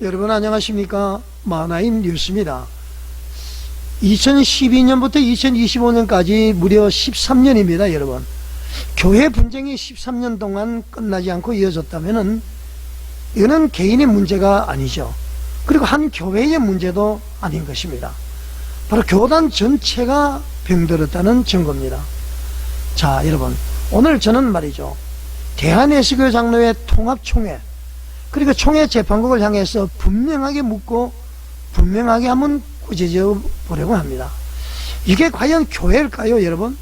여러분 안녕하십니까? 마나임 뉴스입니다. 2012년부터 2025년까지 무려 13년입니다. 여러분, 교회 분쟁이 13년 동안 끝나지 않고 이어졌다면 이거는 개인의 문제가 아니죠. 그리고 한 교회의 문제도 아닌 것입니다. 바로 교단 전체가 병들었다는 증거입니다. 자, 여러분, 오늘 저는 말이죠, 대한예수교 장로회 통합총회, 그리고 총회 재판국을 향해서 분명하게 묻고 분명하게 한번 꾸짖어 보려고 합니다. 이게 과연 교회일까요, 여러분?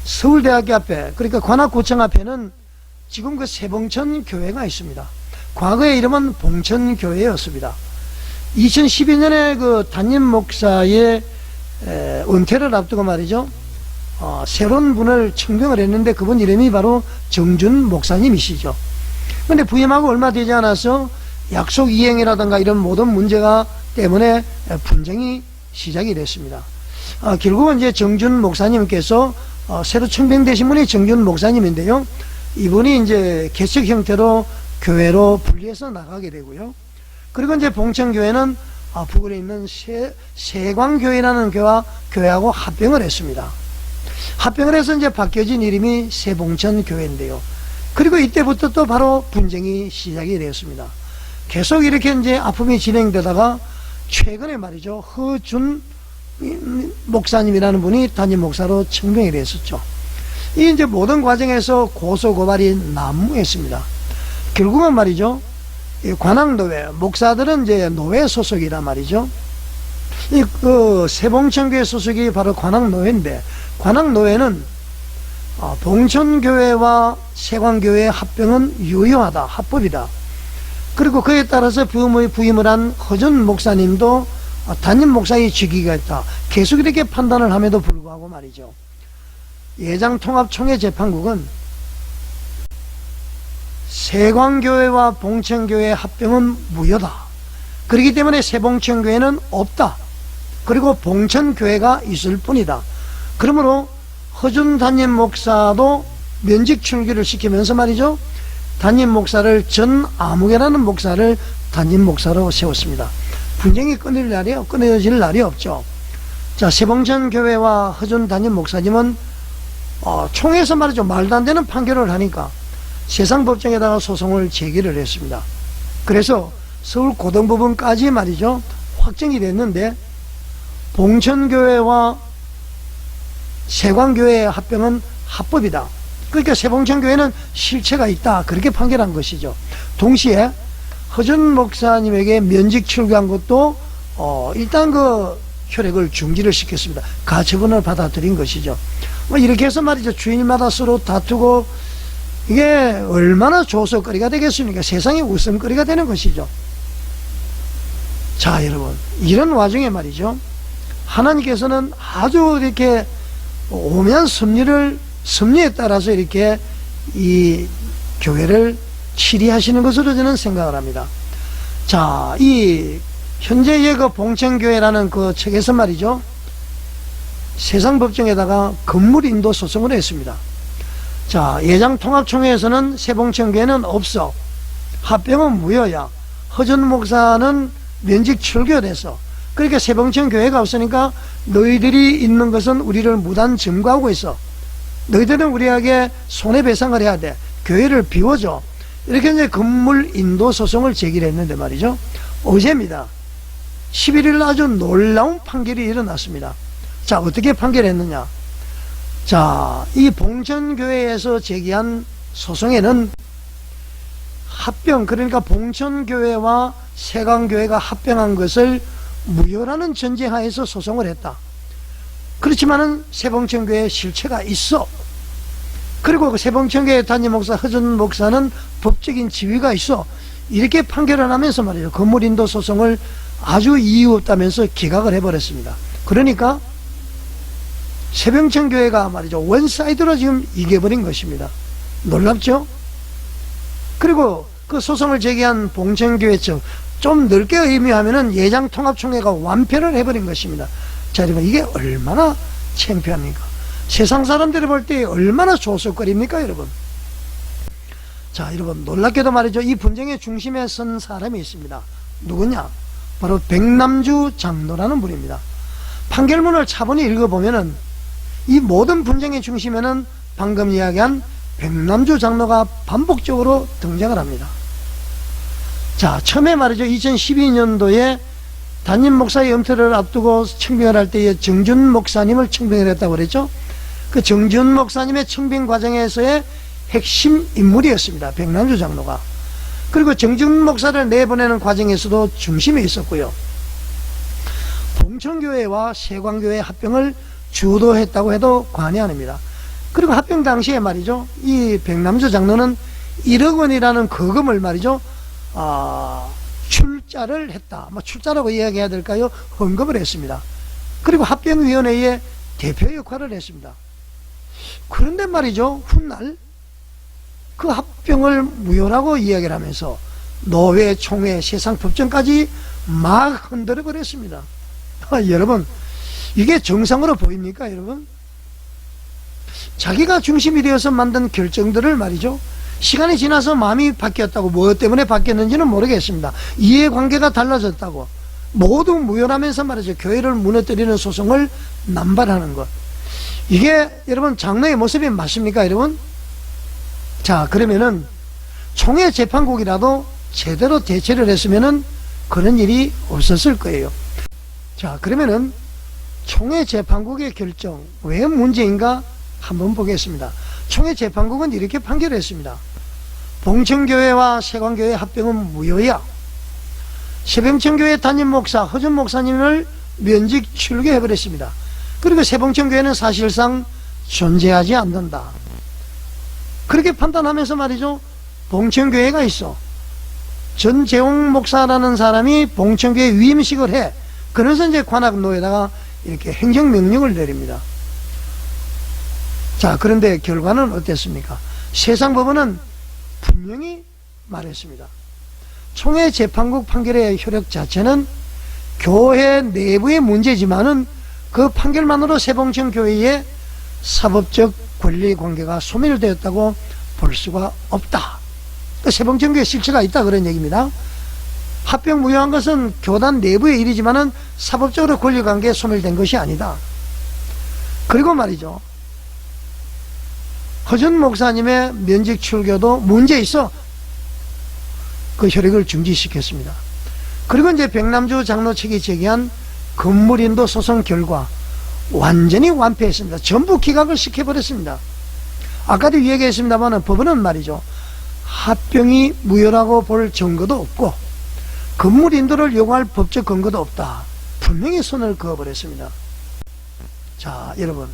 서울대학교 앞에, 그러니까 관악구청 앞에는 지금 그 세봉천 교회가 있습니다. 과거의 이름은 봉천교회였습니다. 2012년에 그 담임 목사의 은퇴를 앞두고 말이죠, 새로운 분을 청명을 했는데 그분 이름이 바로 정준 목사님이시죠. 근데 부임하고 얼마 되지 않아서 약속 이행이라든가 이런 모든 문제가 때문에 분쟁이 시작이 됐습니다. 결국은 이제 정준 목사님께서 새로 청명되신 분이 정준 목사님인데요, 이분이 이제 개척 형태로 교회로 분리해서 나가게 되고요. 그리고 이제 봉천교회는 부근에 있는 세광교회라는 교회하고 합병을 했습니다. 합병을 해서 이제 바뀌어진 이름이 세봉천교회인데요. 그리고 이때부터 또 바로 분쟁이 시작이 되었습니다. 계속 이렇게 이제 아픔이 진행되다가 최근에 말이죠, 허준 목사님이라는 분이 담임 목사로 청명이 됐었죠. 이 이제 모든 과정에서 고소 고발이 난무했습니다. 결국은 말이죠, 이 관악노회 목사들은 이제 노회 소속이란 말이죠. 이 그 세봉천교회 소속이 바로 관악노회인데, 관악노회는 봉천교회와 세광교회의 합병은 유효하다, 합법이다. 그리고 그에 따라서 부임을 한 허준 목사님도 담임 목사의 직위가 있다, 계속 이렇게 판단을 함에도 불구하고 말이죠, 예장통합총회 재판국은 세광교회와 봉천교회의 합병은 무효다, 그렇기 때문에 세봉천교회는 없다, 그리고 봉천교회가 있을 뿐이다. 그러므로 허준 담임 목사도 면직 출교를 시키면서 말이죠, 담임 목사를 전아무개라는 목사를 담임 목사로 세웠습니다. 분쟁이 끊어질 날이 없죠. 자, 세봉천교회와 허준 담임 목사님은 총회에서 말이죠, 말도 안 되는 판결을 하니까 세상법정에다가 소송을 제기를 했습니다. 그래서 서울고등법원까지 말이죠, 확정이 됐는데 봉천교회와 세광교회의 합병은 합법이다. 그러니까 세봉천교회는 실체가 있다, 그렇게 판결한 것이죠. 동시에 허준 목사님에게 면직 출교한 것도 일단 그 혈액을 중지를 시켰습니다. 가처분을 받아들인 것이죠. 이렇게 해서 말이죠, 주인마다 서로 다투고 이게 얼마나 조소거리가 되겠습니까? 세상의 웃음거리가 되는 것이죠. 자, 여러분, 이런 와중에 말이죠, 하나님께서는 아주 이렇게 오묘한 섭리에 따라서 이렇게 이 교회를 치리하시는 것으로 저는 생각을 합니다. 자, 이 현재의 그 봉천교회라는 그 책에서 말이죠, 세상법정에다가 건물인도 소송을 했습니다. 자, 예장통합총회에서는 세봉천교회는 없어, 합병은 무효야, 허준 목사는 면직 출교돼서, 그러니까 세봉천교회가 없으니까 너희들이 있는 것은 우리를 무단 점거하고 있어, 너희들은 우리에게 손해배상을 해야 돼, 교회를 비워줘, 이렇게 이제 건물 인도 소송을 제기를 했는데 말이죠, 어제입니다. 11일 아주 놀라운 판결이 일어났습니다. 자, 어떻게 판결했느냐. 자, 이 봉천교회에서 제기한 소송에는 합병, 그러니까 봉천교회와 세광교회가 합병한 것을 무효라는 전제하에서 소송을 했다. 그렇지만은 세봉천교회에 실체가 있어. 그리고 그 세봉천교회 담임 목사 허준 목사는 법적인 지위가 있어. 이렇게 판결을 하면서 말이죠, 건물인도 소송을 아주 이유 없다면서 기각을 해버렸습니다. 그러니까 세봉천교회가 말이죠, 원사이드로 지금 이겨버린 것입니다. 놀랍죠? 그리고 그 소송을 제기한 봉천교회 측, 좀 넓게 의미하면은 예장통합총회가 완패를 해버린 것입니다. 자, 여러분, 이게 얼마나 창피합니까? 세상 사람들이 볼 때 얼마나 조석거립니까, 여러분? 자, 여러분, 놀랍게도 말이죠, 이 분쟁의 중심에 선 사람이 있습니다. 누구냐? 바로 백남주 장로라는 분입니다. 판결문을 차분히 읽어보면은 이 모든 분쟁의 중심에는 방금 이야기한 백남주 장로가 반복적으로 등장을 합니다. 자, 처음에 말이죠. 2012년도에 담임 목사의 은퇴를 앞두고 청빙을 할 때에 정준 목사님을 청빙을 했다고 그랬죠. 그 정준 목사님의 청빙 과정에서의 핵심 인물이었습니다. 백남주 장로가. 그리고 정준 목사를 내보내는 과정에서도 중심에 있었고요. 봉천교회와 세광교회 합병을 주도했다고 해도 과언이 아닙니다. 그리고 합병 당시에 말이죠. 이 백남주 장로는 1억 원이라는 거금을 말이죠. 출자를 했다. 출자라고 이야기해야 될까요? 헌금을 했습니다. 그리고 합병위원회의 대표 역할을 했습니다. 그런데 말이죠. 훗날 그 합병을 무효라고 이야기를 하면서 노회, 총회, 세상법정까지 막 흔들어 버렸습니다. 여러분, 이게 정상으로 보입니까, 여러분? 자기가 중심이 되어서 만든 결정들을 말이죠. 시간이 지나서 마음이 바뀌었다고, 무엇 때문에 바뀌었는지는 모르겠습니다. 이해관계가 달라졌다고, 모두 무효라면서 말이죠. 교회를 무너뜨리는 소송을 남발하는 것. 이게 여러분 장로의 모습이 맞습니까, 여러분? 자, 그러면은 총회 재판국이라도 제대로 대처를 했으면은 그런 일이 없었을 거예요. 자, 그러면은 총회 재판국의 결정 왜 문제인가 한번 보겠습니다. 총회 재판국은 이렇게 판결했습니다. 봉천교회와 세광교회 합병은 무효야. 세봉천교회 담임 목사 허준 목사님을 면직 출교해버렸습니다. 그리고 세봉천교회는 사실상 존재하지 않는다. 그렇게 판단하면서 말이죠. 봉천교회가 있어. 전재홍 목사라는 사람이 봉천교회 위임식을 해. 그래서 이제 관악노에다가 이렇게 행정명령을 내립니다. 자, 그런데 결과는 어땠습니까? 세상법원은 분명히 말했습니다. 총회 재판국 판결의 효력 자체는 교회 내부의 문제지만은 그 판결만으로 세봉천교회의 사법적 권리관계가 소멸되었다고 볼 수가 없다. 세봉천교회 실체가 있다, 그런 얘기입니다. 합병 무효한 것은 교단 내부의 일이지만은 사법적으로 권리관계에 소멸된 것이 아니다. 그리고 말이죠. 허준 목사님의 면직 출교도 문제 있어. 그 효력을 중지시켰습니다. 그리고 이제 백남주 장로 측이 제기한 건물인도 소송 결과 완전히 완패했습니다. 전부 기각을 시켜버렸습니다. 아까도 얘기했습니다만 법원은 말이죠. 합병이 무효라고 볼 증거도 없고 건물 인도를 요구할 법적 근거도 없다. 분명히 손을 그어버렸습니다. 자, 여러분,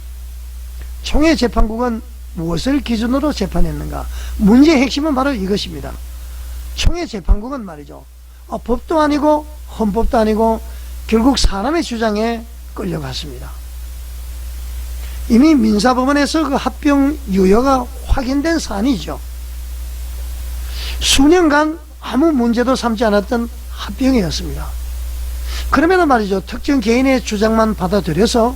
총회 재판국은 무엇을 기준으로 재판했는가? 문제의 핵심은 바로 이것입니다. 총회 재판국은 말이죠. 법도 아니고 헌법도 아니고 결국 사람의 주장에 끌려갔습니다. 이미 민사법원에서 그 합병 유효가 확인된 사안이죠. 수년간 아무 문제도 삼지 않았던 합병이었습니다. 그러면 말이죠. 특정 개인의 주장만 받아들여서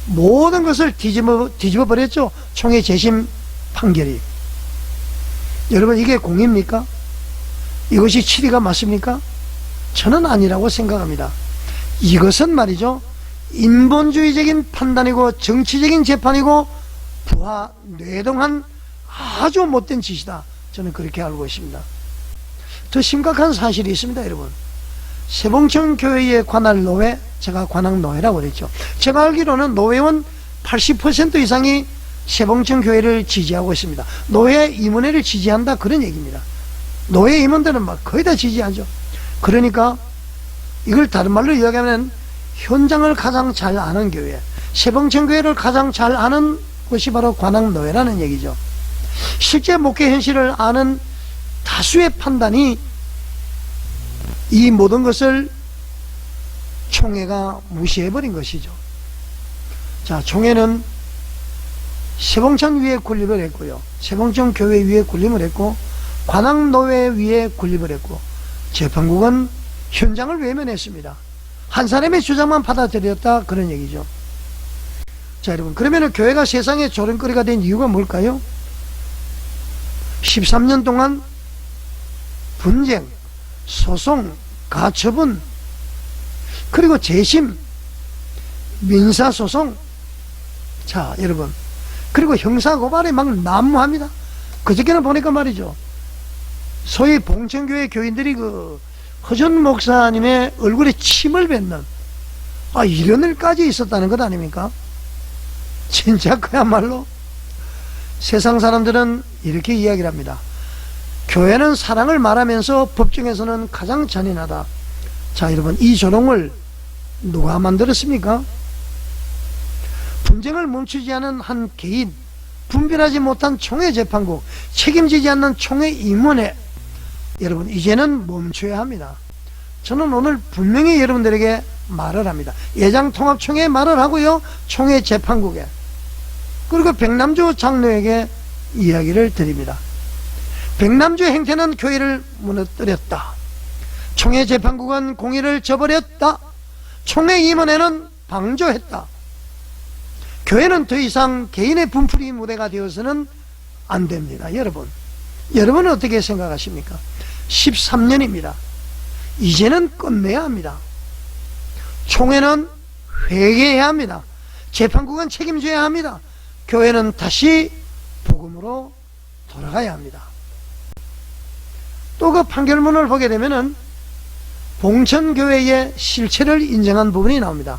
모든 것을 뒤집어 버렸죠. 총회 재심 판결이. 여러분, 이게 공입니까? 이것이 치리가 맞습니까? 저는 아니라고 생각합니다. 이것은 말이죠. 인본주의적인 판단이고 정치적인 재판이고 부하 뇌동한 아주 못된 짓이다. 저는 그렇게 알고 있습니다. 더 심각한 사실이 있습니다, 여러분. 세봉천 교회의 관할 노회, 제가 관악노회라고 그랬죠. 제가 알기로는 노회원 80% 이상이 세봉천 교회를 지지하고 있습니다. 노회 임원회를 지지한다, 그런 얘기입니다. 노회 임원들은 막 거의 다 지지하죠. 그러니까 이걸 다른 말로 이야기하면 현장을 가장 잘 아는 교회, 세봉천 교회를 가장 잘 아는 것이 바로 관악노회라는 얘기죠. 실제 목회 현실을 아는 다수의 판단이 이 모든 것을 총회가 무시해버린 것이죠. 자, 총회는 세봉천 위에 군립을 했고요. 세봉천 교회 위에 군립을 했고, 관악노회 위에 군립을 했고, 재판국은 현장을 외면했습니다. 한 사람의 주장만 받아들였다, 그런 얘기죠. 자, 여러분, 그러면 교회가 세상의 조롱거리가 된 이유가 뭘까요? 13년 동안 분쟁, 소송, 가처분, 그리고 재심, 민사소송. 자, 여러분, 그리고 형사고발에 막 난무합니다. 그저께는 보니까 말이죠, 소위 봉천교회 교인들이 그 허준 목사님의 얼굴에 침을 뱉는, 이런 일까지 있었다는 것 아닙니까? 진짜 그야말로 세상 사람들은 이렇게 이야기를 합니다. 교회는 사랑을 말하면서 법정에서는 가장 잔인하다. 자, 여러분, 이 조롱을 누가 만들었습니까? 분쟁을 멈추지 않은 한 개인, 분별하지 못한 총회재판국, 책임지지 않는 총회임원회, 여러분, 이제는 멈춰야 합니다. 저는 오늘 분명히 여러분들에게 말을 합니다. 예장통합총회에 말을 하고요, 총회재판국에, 그리고 백남주 장로에게 이야기를 드립니다. 백남주의 행태는 교회를 무너뜨렸다. 총회재판국은 공의를 저버렸다. 총회임원회는 방조했다. 교회는 더 이상 개인의 분풀이 무대가 되어서는 안 됩니다. 여러분은 어떻게 생각하십니까? 13년입니다. 이제는 끝내야 합니다. 총회는 회개해야 합니다. 재판국은 책임져야 합니다. 교회는 다시 복음으로 돌아가야 합니다. 또 그 판결문을 보게 되면은 봉천교회의 실체를 인정한 부분이 나옵니다.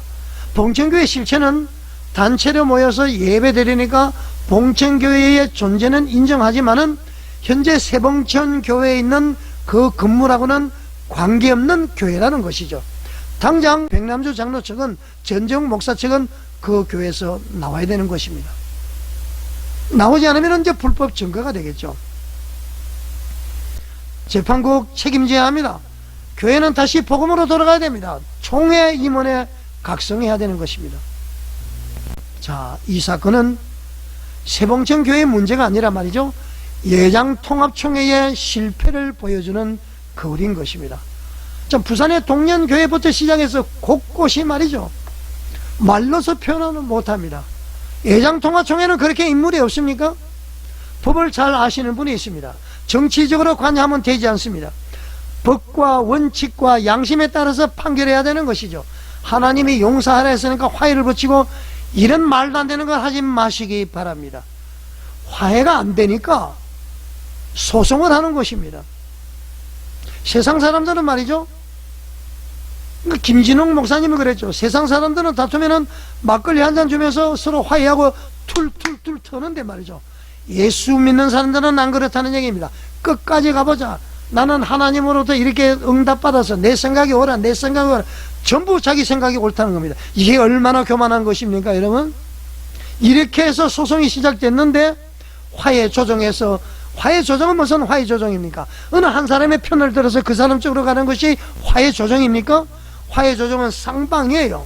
봉천교회 실체는 단체로 모여서 예배드리니까 봉천교회의 존재는 인정하지만은 현재 세봉천교회에 있는 그 건물하고는 관계없는 교회라는 것이죠. 당장 백남주 장로 측은, 전정 목사 측은 그 교회에서 나와야 되는 것입니다. 나오지 않으면 이제 불법 증거가 되겠죠. 재판국 책임져야 합니다. 교회는 다시 복음으로 돌아가야 됩니다. 총회 임원회 각성해야 되는 것입니다. 자, 이 사건은 세봉천 교회의 문제가 아니라 말이죠, 예장통합총회의 실패를 보여주는 거울인 것입니다. 자, 부산의 동년교회부터 시작해서 곳곳이 말이죠, 말로서 표현은 못합니다. 예장통합총회는 그렇게 인물이 없습니까? 법을 잘 아시는 분이 있습니다. 정치적으로 관여하면 되지 않습니다. 법과 원칙과 양심에 따라서 판결해야 되는 것이죠. 하나님이 용서하라 했으니까 화해를 붙이고 이런 말도 안 되는 걸 하지 마시기 바랍니다. 화해가 안 되니까 소송을 하는 것입니다. 세상 사람들은 말이죠, 김진홍 목사님이 그랬죠. 세상 사람들은 다투면은 막걸리 한 잔 주면서 서로 화해하고 툴툴툴 터는데 말이죠, 예수 믿는 사람들은 안 그렇다는 얘기입니다. 끝까지 가보자. 나는 하나님으로부터 이렇게 응답받아서 내 생각이 옳아, 내 생각이 옳아. 전부 자기 생각이 옳다는 겁니다. 이게 얼마나 교만한 것입니까, 여러분? 이렇게 해서 소송이 시작됐는데 화해 조정에서, 화해 조정은 무슨 화해 조정입니까? 어느 한 사람의 편을 들어서 그 사람 쪽으로 가는 것이 화해 조정입니까? 화해 조정은 쌍방이에요.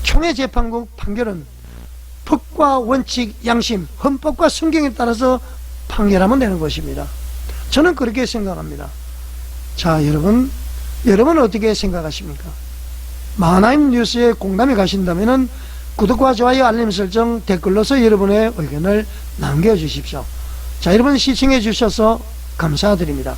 총회재판국 판결은 법과 원칙, 양심, 헌법과 성경에 따라서 판결하면 되는 것입니다. 저는 그렇게 생각합니다. 자, 여러분 어떻게 생각하십니까? 마하나임 뉴스에 공감이 가신다면 구독과 좋아요, 알림 설정, 댓글로서 여러분의 의견을 남겨주십시오. 자, 여러분 시청해 주셔서 감사드립니다.